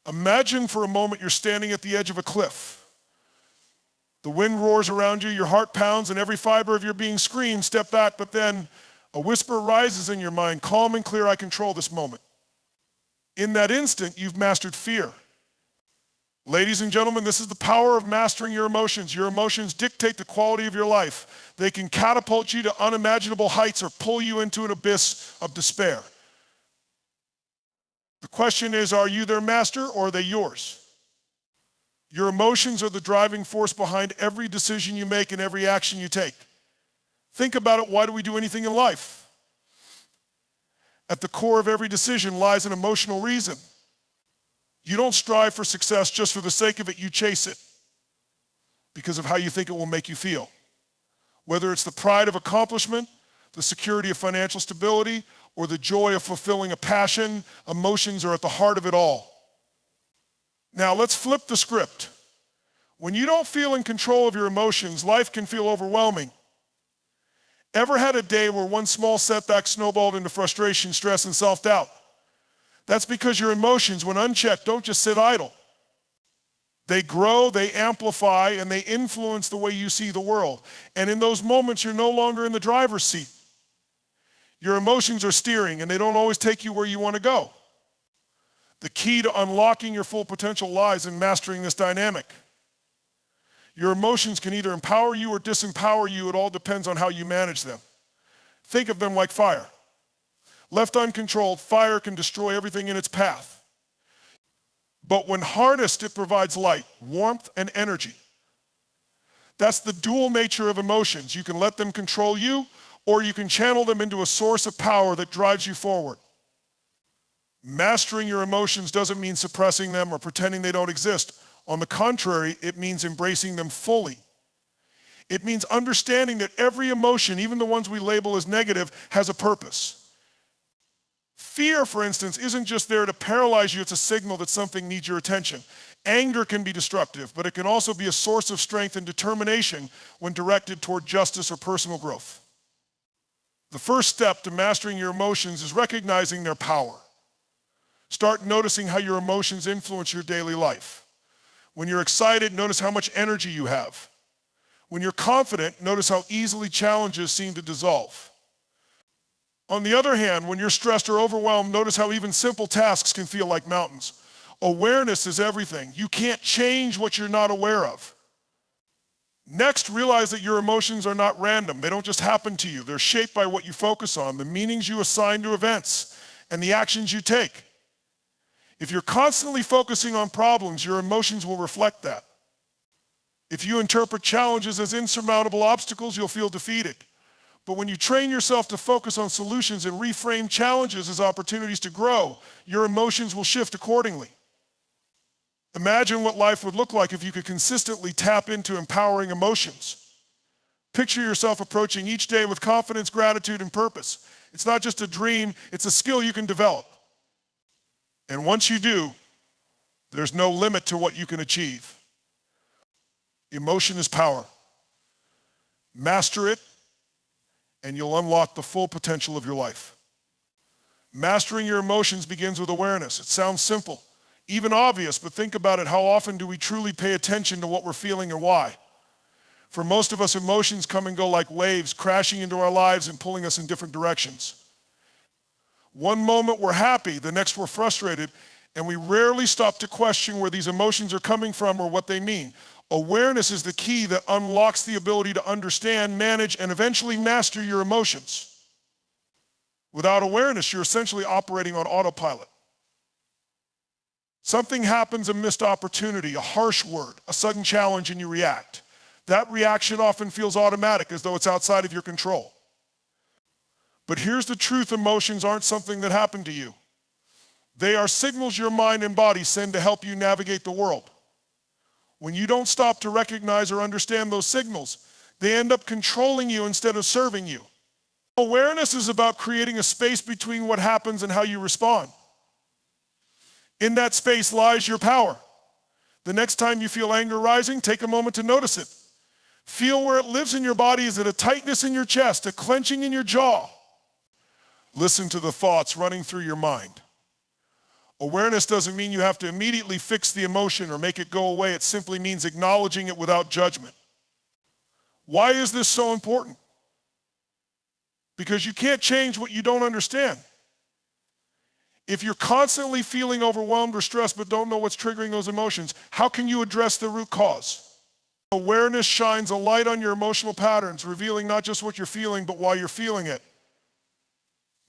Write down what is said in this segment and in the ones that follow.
Imagine for a moment you're standing at the edge of a cliff. The wind roars around you, your heart pounds, and every fiber of your being screams, step back, but then a whisper rises in your mind, calm and clear, I control this moment. In that instant, you've mastered fear. Ladies and gentlemen, this is the power of mastering your emotions. Your emotions dictate the quality of your life. They can catapult you to unimaginable heights or pull you into an abyss of despair. The question is, are you their master or are they yours? Your emotions are the driving force behind every decision you make and every action you take. Think about it, why do we do anything in life? At the core of every decision lies an emotional reason. You don't strive for success just for the sake of it, you chase it because of how you think it will make you feel. Whether it's the pride of accomplishment, the security of financial stability, or the joy of fulfilling a passion, emotions are at the heart of it all. Now let's flip the script. When you don't feel in control of your emotions, life can feel overwhelming. Ever had a day where one small setback snowballed into frustration, stress, and self-doubt? That's because your emotions, when unchecked, don't just sit idle. They grow, they amplify, and they influence the way you see the world. And in those moments, you're no longer in the driver's seat. Your emotions are steering, and they don't always take you where you want to go. The key to unlocking your full potential lies in mastering this dynamic. Your emotions can either empower you or disempower you. It all depends on how you manage them. Think of them like fire. Left uncontrolled, fire can destroy everything in its path. But when harnessed, it provides light, warmth, and energy. That's the dual nature of emotions. You can let them control you, or you can channel them into a source of power that drives you forward. Mastering your emotions doesn't mean suppressing them or pretending they don't exist. On the contrary, it means embracing them fully. It means understanding that every emotion, even the ones we label as negative, has a purpose. Fear, for instance, isn't just there to paralyze you, it's a signal that something needs your attention. Anger can be destructive, but it can also be a source of strength and determination when directed toward justice or personal growth. The first step to mastering your emotions is recognizing their power. Start noticing how your emotions influence your daily life. When you're excited, notice how much energy you have. When you're confident, notice how easily challenges seem to dissolve. On the other hand, when you're stressed or overwhelmed, notice how even simple tasks can feel like mountains. Awareness is everything. You can't change what you're not aware of. Next, realize that your emotions are not random. They don't just happen to you. They're shaped by what you focus on, the meanings you assign to events, and the actions you take. If you're constantly focusing on problems, your emotions will reflect that. If you interpret challenges as insurmountable obstacles, you'll feel defeated. But when you train yourself to focus on solutions and reframe challenges as opportunities to grow, your emotions will shift accordingly. Imagine what life would look like if you could consistently tap into empowering emotions. Picture yourself approaching each day with confidence, gratitude, and purpose. It's not just a dream, it's a skill you can develop. And once you do, there's no limit to what you can achieve. Emotion is power. Master it, and you'll unlock the full potential of your life. Mastering your emotions begins with awareness. It sounds simple, even obvious, but think about it. How often do we truly pay attention to what we're feeling and why? For most of us, emotions come and go like waves, crashing into our lives and pulling us in different directions. One moment we're happy, the next we're frustrated, and we rarely stop to question where these emotions are coming from or what they mean. Awareness is the key that unlocks the ability to understand, manage, and eventually master your emotions. Without awareness, you're essentially operating on autopilot. Something happens, a missed opportunity, a harsh word, a sudden challenge, and you react. That reaction often feels automatic, as though it's outside of your control. But here's the truth: emotions aren't something that happen to you. They are signals your mind and body send to help you navigate the world. When you don't stop to recognize or understand those signals, they end up controlling you instead of serving you. Awareness is about creating a space between what happens and how you respond. In that space lies your power. The next time you feel anger rising, take a moment to notice it. Feel where it lives in your body. Is it a tightness in your chest, a clenching in your jaw? Listen to the thoughts running through your mind. Awareness doesn't mean you have to immediately fix the emotion or make it go away. It simply means acknowledging it without judgment. Why is this so important? Because you can't change what you don't understand. If you're constantly feeling overwhelmed or stressed but don't know what's triggering those emotions, how can you address the root cause? Awareness shines a light on your emotional patterns, revealing not just what you're feeling, but why you're feeling it.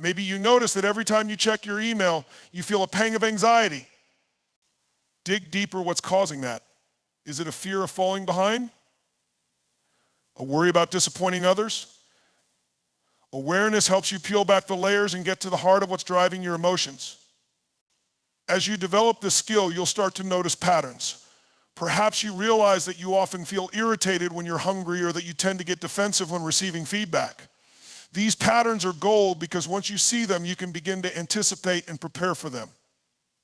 Maybe you notice that every time you check your email, you feel a pang of anxiety. Dig deeper what's causing that. Is it a fear of falling behind? A worry about disappointing others? Awareness helps you peel back the layers and get to the heart of what's driving your emotions. As you develop this skill, you'll start to notice patterns. Perhaps you realize that you often feel irritated when you're hungry or that you tend to get defensive when receiving feedback. These patterns are gold because once you see them, you can begin to anticipate and prepare for them.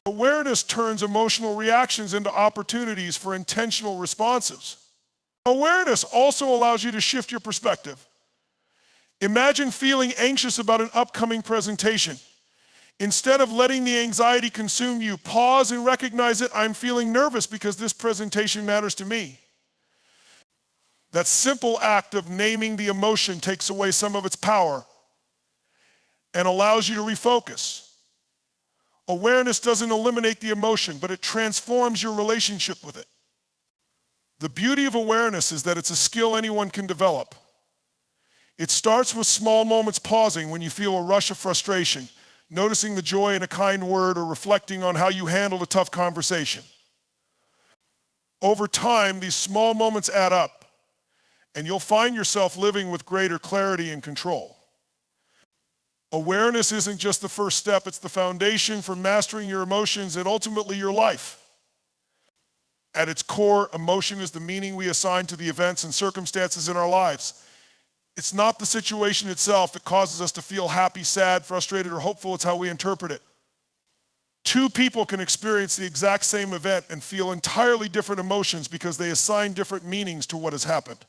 Awareness turns emotional reactions into opportunities for intentional responses. Awareness also allows you to shift your perspective. Imagine feeling anxious about an upcoming presentation. Instead of letting the anxiety consume you, pause and recognize that I'm feeling nervous because this presentation matters to me. That simple act of naming the emotion takes away some of its power and allows you to refocus. Awareness doesn't eliminate the emotion, but it transforms your relationship with it. The beauty of awareness is that it's a skill anyone can develop. It starts with small moments pausing when you feel a rush of frustration, noticing the joy in a kind word, or reflecting on how you handled a tough conversation. Over time, these small moments add up, and you'll find yourself living with greater clarity and control. Awareness isn't just the first step, it's the foundation for mastering your emotions and ultimately your life. At its core, emotion is the meaning we assign to the events and circumstances in our lives. It's not the situation itself that causes us to feel happy, sad, frustrated, or hopeful. It's how we interpret it. Two people can experience the exact same event and feel entirely different emotions because they assign different meanings to what has happened.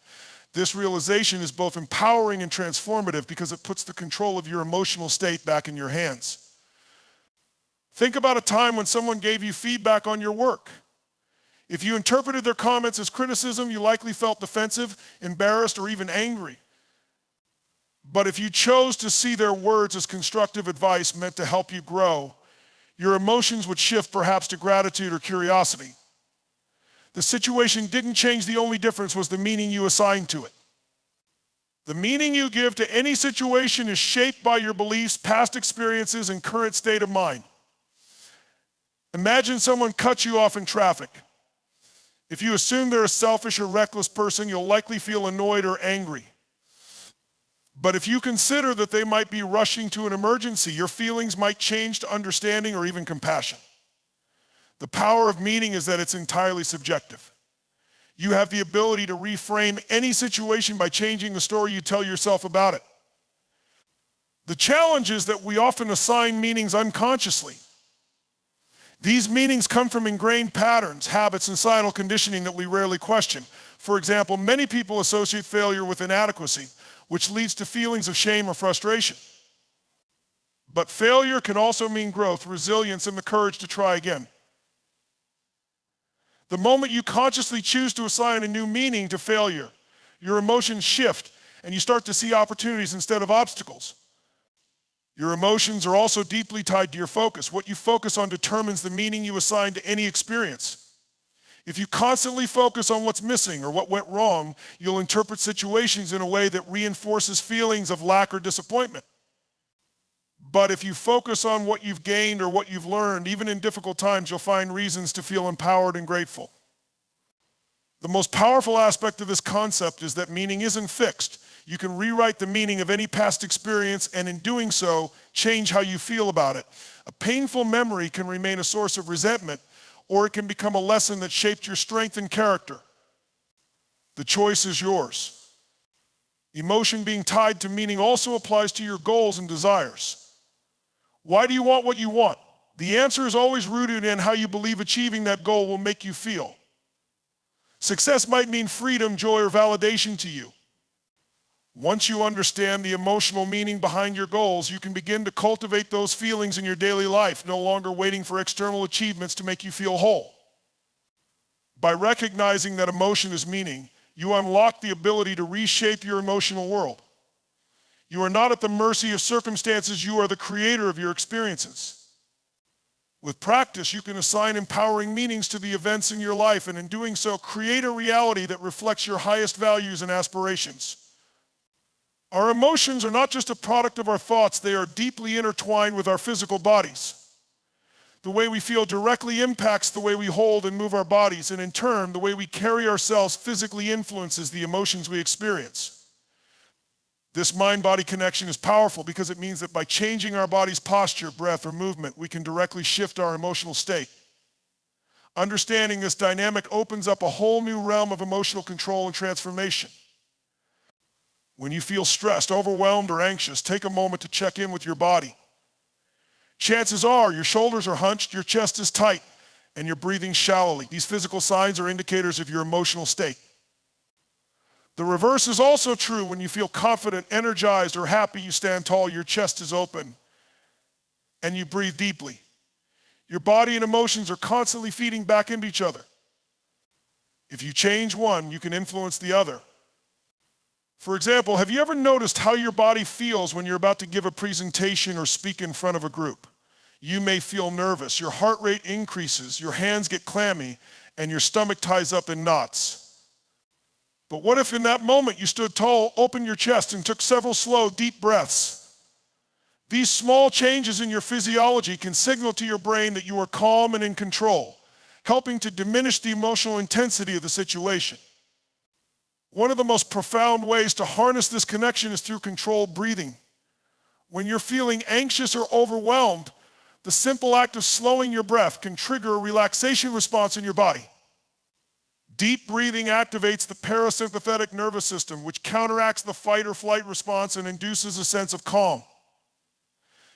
This realization is both empowering and transformative because it puts the control of your emotional state back in your hands. Think about a time when someone gave you feedback on your work. If you interpreted their comments as criticism, you likely felt defensive, embarrassed, or even angry. But if you chose to see their words as constructive advice meant to help you grow, your emotions would shift perhaps to gratitude or curiosity. The situation didn't change. The only difference was the meaning you assigned to it. The meaning you give to any situation is shaped by your beliefs, past experiences, and current state of mind. Imagine someone cuts you off in traffic. If you assume they're a selfish or reckless person, you'll likely feel annoyed or angry. But if you consider that they might be rushing to an emergency, your feelings might change to understanding or even compassion. The power of meaning is that it's entirely subjective. You have the ability to reframe any situation by changing the story you tell yourself about it. The challenge is that we often assign meanings unconsciously. These meanings come from ingrained patterns, habits, and societal conditioning that we rarely question. For example, many people associate failure with inadequacy, which leads to feelings of shame or frustration. But failure can also mean growth, resilience, and the courage to try again. The moment you consciously choose to assign a new meaning to failure, your emotions shift and you start to see opportunities instead of obstacles. Your emotions are also deeply tied to your focus. What you focus on determines the meaning you assign to any experience. If you constantly focus on what's missing or what went wrong, you'll interpret situations in a way that reinforces feelings of lack or disappointment. But if you focus on what you've gained or what you've learned, even in difficult times, you'll find reasons to feel empowered and grateful. The most powerful aspect of this concept is that meaning isn't fixed. You can rewrite the meaning of any past experience and in doing so, change how you feel about it. A painful memory can remain a source of resentment, or it can become a lesson that shaped your strength and character. The choice is yours. Emotion being tied to meaning also applies to your goals and desires. Why do you want what you want? The answer is always rooted in how you believe achieving that goal will make you feel. Success might mean freedom, joy, or validation to you. Once you understand the emotional meaning behind your goals, you can begin to cultivate those feelings in your daily life, no longer waiting for external achievements to make you feel whole. By recognizing that emotion is meaning, you unlock the ability to reshape your emotional world. You are not at the mercy of circumstances, you are the creator of your experiences. With practice, you can assign empowering meanings to the events in your life, and in doing so, create a reality that reflects your highest values and aspirations. Our emotions are not just a product of our thoughts, they are deeply intertwined with our physical bodies. The way we feel directly impacts the way we hold and move our bodies, and in turn, the way we carry ourselves physically influences the emotions we experience. This mind-body connection is powerful because it means that by changing our body's posture, breath, or movement, we can directly shift our emotional state. Understanding this dynamic opens up a whole new realm of emotional control and transformation. When you feel stressed, overwhelmed, or anxious, take a moment to check in with your body. Chances are your shoulders are hunched, your chest is tight, and you're breathing shallowly. These physical signs are indicators of your emotional state. The reverse is also true. When you feel confident, energized, or happy, you stand tall, your chest is open, and you breathe deeply. Your body and emotions are constantly feeding back into each other. If you change one, you can influence the other. For example, have you ever noticed how your body feels when you're about to give a presentation or speak in front of a group? You may feel nervous, your heart rate increases, your hands get clammy, and your stomach ties up in knots. But what if in that moment you stood tall, opened your chest, and took several slow, deep breaths? These small changes in your physiology can signal to your brain that you are calm and in control, helping to diminish the emotional intensity of the situation. One of the most profound ways to harness this connection is through controlled breathing. When you're feeling anxious or overwhelmed, the simple act of slowing your breath can trigger a relaxation response in your body. Deep breathing activates the parasympathetic nervous system, which counteracts the fight or flight response and induces a sense of calm.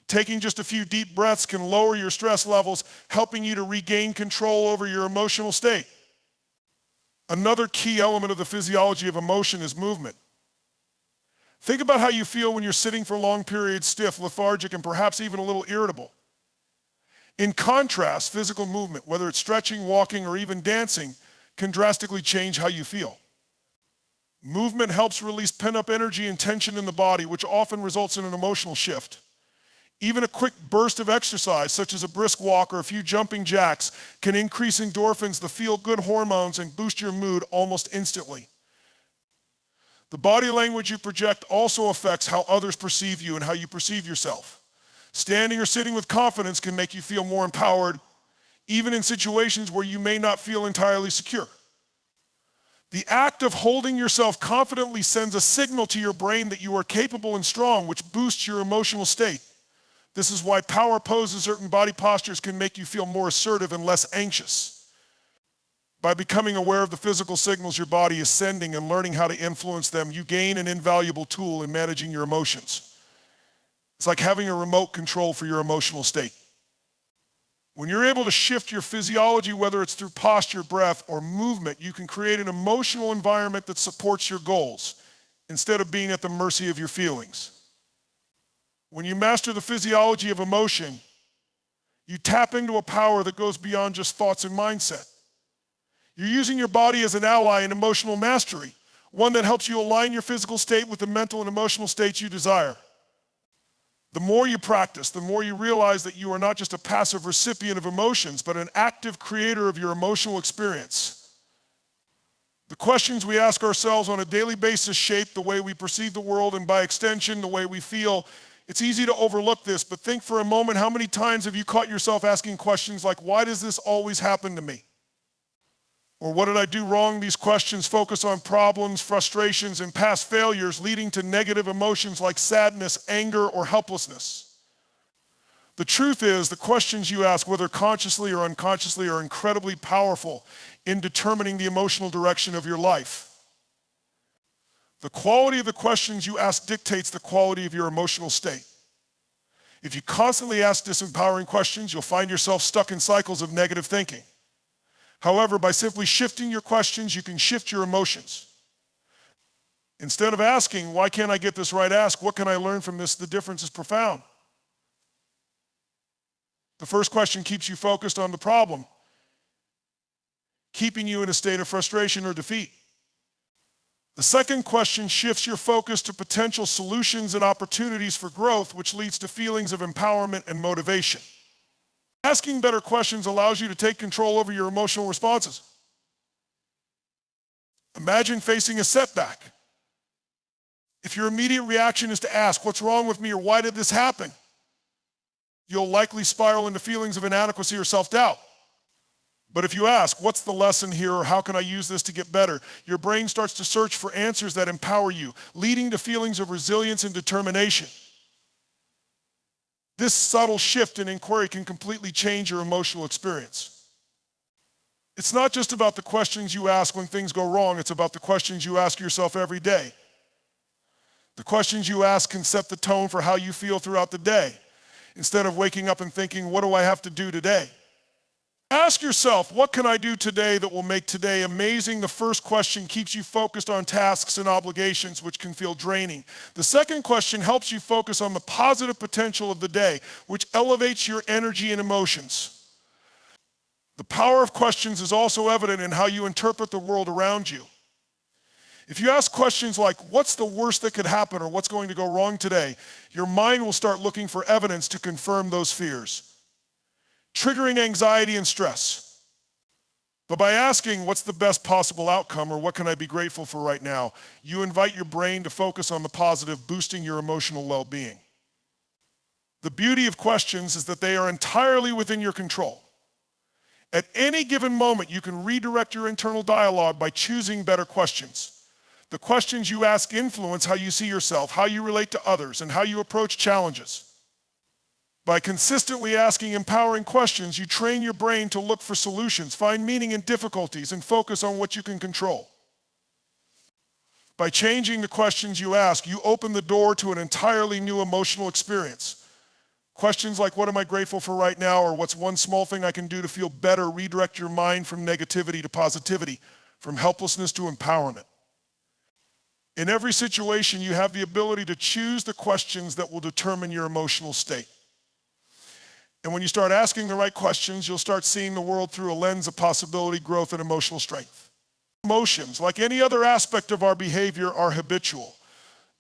Taking just a few deep breaths can lower your stress levels, helping you to regain control over your emotional state. Another key element of the physiology of emotion is movement. Think about how you feel when you're sitting for long periods, stiff, lethargic, and perhaps even a little irritable. In contrast, physical movement, whether it's stretching, walking, or even dancing, can drastically change how you feel. Movement helps release pent-up energy and tension in the body, which often results in an emotional shift. Even a quick burst of exercise, such as a brisk walk or a few jumping jacks, can increase endorphins, the feel-good hormones, and boost your mood almost instantly. The body language you project also affects how others perceive you and how you perceive yourself. Standing or sitting with confidence can make you feel more empowered, even in situations where you may not feel entirely secure. The act of holding yourself confidently sends a signal to your brain that you are capable and strong, which boosts your emotional state. This is why power poses, certain body postures can make you feel more assertive and less anxious. By becoming aware of the physical signals your body is sending and learning how to influence them, you gain an invaluable tool in managing your emotions. It's like having a remote control for your emotional state. When you're able to shift your physiology, whether it's through posture, breath, or movement, you can create an emotional environment that supports your goals instead of being at the mercy of your feelings. When you master the physiology of emotion, you tap into a power that goes beyond just thoughts and mindset. You're using your body as an ally in emotional mastery, one that helps you align your physical state with the mental and emotional states you desire. The more you practice, the more you realize that you are not just a passive recipient of emotions, but an active creator of your emotional experience. The questions we ask ourselves on a daily basis shape the way we perceive the world and, by extension, the way we feel. It's easy to overlook this, but think for a moment, how many times have you caught yourself asking questions like, why does this always happen to me? Or what did I do wrong? These questions focus on problems, frustrations, and past failures, leading to negative emotions like sadness, anger, or helplessness. The truth is, the questions you ask, whether consciously or unconsciously, are incredibly powerful in determining the emotional direction of your life. The quality of the questions you ask dictates the quality of your emotional state. If you constantly ask disempowering questions, you'll find yourself stuck in cycles of negative thinking. However, by simply shifting your questions, you can shift your emotions. Instead of asking, why can't I get this right, ask, what can I learn from this? The difference is profound. The first question keeps you focused on the problem, keeping you in a state of frustration or defeat. The second question shifts your focus to potential solutions and opportunities for growth, which leads to feelings of empowerment and motivation. Asking better questions allows you to take control over your emotional responses. Imagine facing a setback. If your immediate reaction is to ask, what's wrong with me, or why did this happen? You'll likely spiral into feelings of inadequacy or self-doubt. But if you ask, what's the lesson here, or how can I use this to get better? Your brain starts to search for answers that empower you, leading to feelings of resilience and determination. This subtle shift in inquiry can completely change your emotional experience. It's not just about the questions you ask when things go wrong, it's about the questions you ask yourself every day. The questions you ask can set the tone for how you feel throughout the day. Instead of waking up and thinking, what do I have to do today? Ask yourself, what can I do today that will make today amazing? The first question keeps you focused on tasks and obligations, which can feel draining. The second question helps you focus on the positive potential of the day, which elevates your energy and emotions. The power of questions is also evident in how you interpret the world around you. If you ask questions like, what's the worst that could happen, or what's going to go wrong today, your mind will start looking for evidence to confirm those fears, triggering anxiety and stress. But by asking, what's the best possible outcome, or what can I be grateful for right now, you invite your brain to focus on the positive, boosting your emotional well-being. The beauty of questions is that they are entirely within your control. At any given moment, you can redirect your internal dialogue by choosing better questions. The questions you ask influence how you see yourself, how you relate to others, and how you approach challenges. By consistently asking empowering questions, you train your brain to look for solutions, find meaning in difficulties, and focus on what you can control. By changing the questions you ask, you open the door to an entirely new emotional experience. Questions like, what am I grateful for right now, or what's one small thing I can do to feel better, redirect your mind from negativity to positivity, from helplessness to empowerment. In every situation, you have the ability to choose the questions that will determine your emotional state. And when you start asking the right questions, you'll start seeing the world through a lens of possibility, growth, and emotional strength. Emotions, like any other aspect of our behavior, are habitual.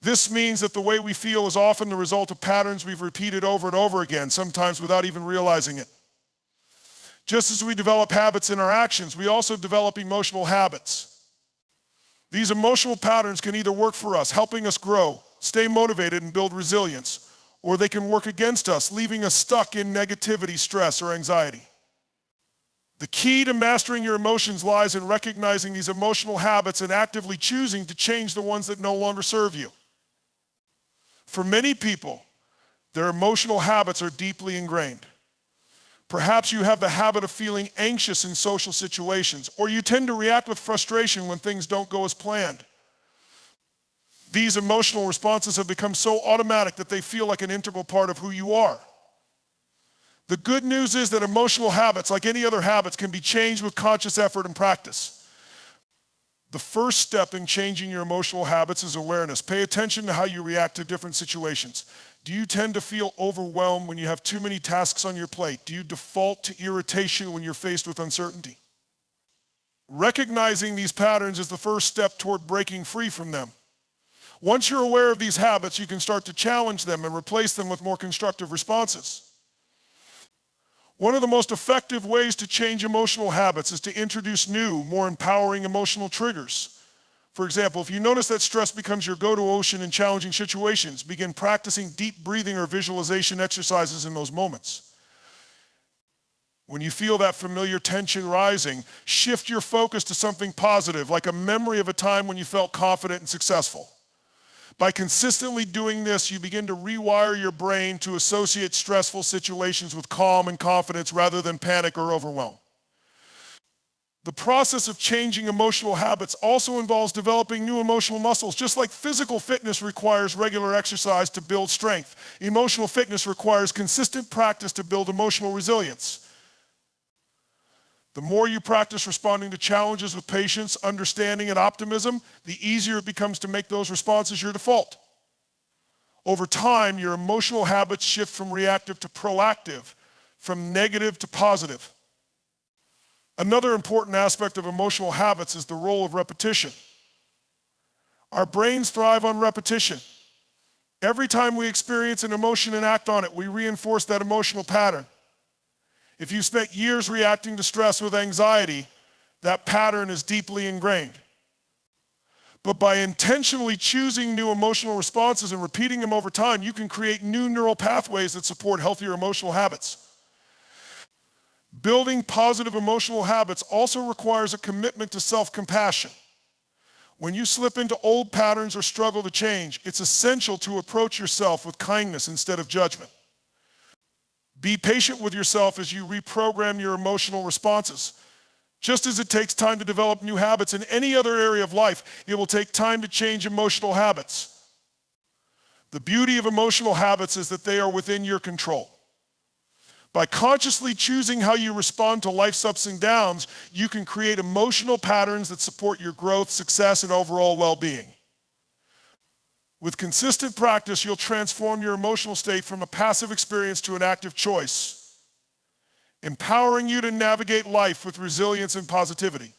This means that the way we feel is often the result of patterns we've repeated over and over again, sometimes without even realizing it. Just as we develop habits in our actions, we also develop emotional habits. These emotional patterns can either work for us, helping us grow, stay motivated, and build resilience, or they can work against us, leaving us stuck in negativity, stress, or anxiety. The key to mastering your emotions lies in recognizing these emotional habits and actively choosing to change the ones that no longer serve you. For many people, their emotional habits are deeply ingrained. Perhaps you have the habit of feeling anxious in social situations, or you tend to react with frustration when things don't go as planned. These emotional responses have become so automatic that they feel like an integral part of who you are. The good news is that emotional habits, like any other habits, can be changed with conscious effort and practice. The first step in changing your emotional habits is awareness. Pay attention to how you react to different situations. Do you tend to feel overwhelmed when you have too many tasks on your plate? Do you default to irritation when you're faced with uncertainty? Recognizing these patterns is the first step toward breaking free from them. Once you're aware of these habits, you can start to challenge them and replace them with more constructive responses. One of the most effective ways to change emotional habits is to introduce new, more empowering emotional triggers. For example, if you notice that stress becomes your go-to ocean in challenging situations, begin practicing deep breathing or visualization exercises in those moments. When you feel that familiar tension rising, shift your focus to something positive, like a memory of a time when you felt confident and successful. By consistently doing this, you begin to rewire your brain to associate stressful situations with calm and confidence rather than panic or overwhelm. The process of changing emotional habits also involves developing new emotional muscles. Just like physical fitness requires regular exercise to build strength, emotional fitness requires consistent practice to build emotional resilience. The more you practice responding to challenges with patience, understanding, and optimism, the easier it becomes to make those responses your default. Over time, your emotional habits shift from reactive to proactive, from negative to positive. Another important aspect of emotional habits is the role of repetition. Our brains thrive on repetition. Every time we experience an emotion and act on it, we reinforce that emotional pattern. If you spent years reacting to stress with anxiety, that pattern is deeply ingrained. But by intentionally choosing new emotional responses and repeating them over time, you can create new neural pathways that support healthier emotional habits. Building positive emotional habits also requires a commitment to self-compassion. When you slip into old patterns or struggle to change, it's essential to approach yourself with kindness instead of judgment. Be patient with yourself as you reprogram your emotional responses. Just as it takes time to develop new habits in any other area of life, it will take time to change emotional habits. The beauty of emotional habits is that they are within your control. By consciously choosing how you respond to life's ups and downs, you can create emotional patterns that support your growth, success, and overall well-being. With consistent practice, you'll transform your emotional state from a passive experience to an active choice, empowering you to navigate life with resilience and positivity.